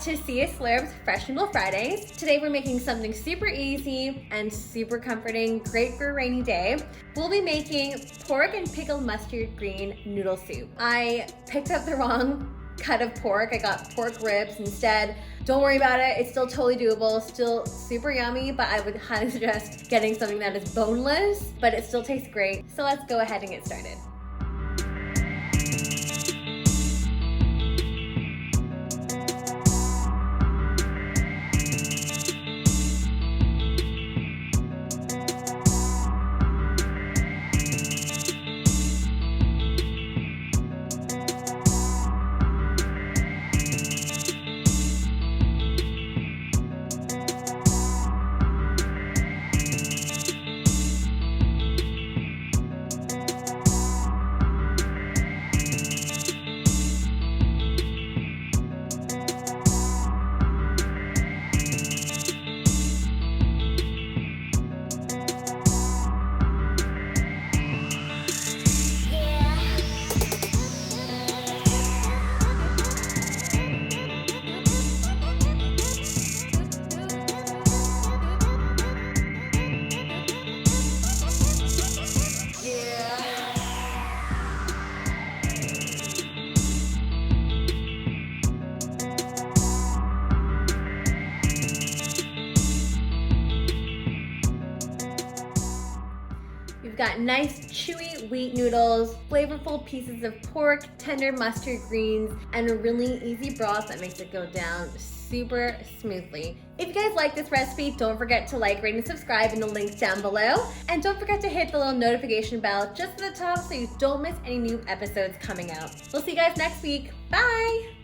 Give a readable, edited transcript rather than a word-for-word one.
to CS Slurps Fresh Noodle Fridays. Today we're making something super easy and super comforting, great for a rainy day. We'll be making pork and pickled mustard green noodle soup. I picked up the wrong cut of pork. I got pork ribs instead. Don't worry about it. It's still totally doable, still super yummy, but I would highly suggest getting something that is boneless, but it still tastes great. So let's go ahead and get started. We've got nice chewy wheat noodles, flavorful pieces of pork, tender mustard greens, and a really easy broth that makes it go down super smoothly. If you guys like this recipe, don't forget to like, rate, and subscribe in the link down below. And don't forget to hit the little notification bell just at the top so you don't miss any new episodes coming out. We'll see you guys next week. Bye!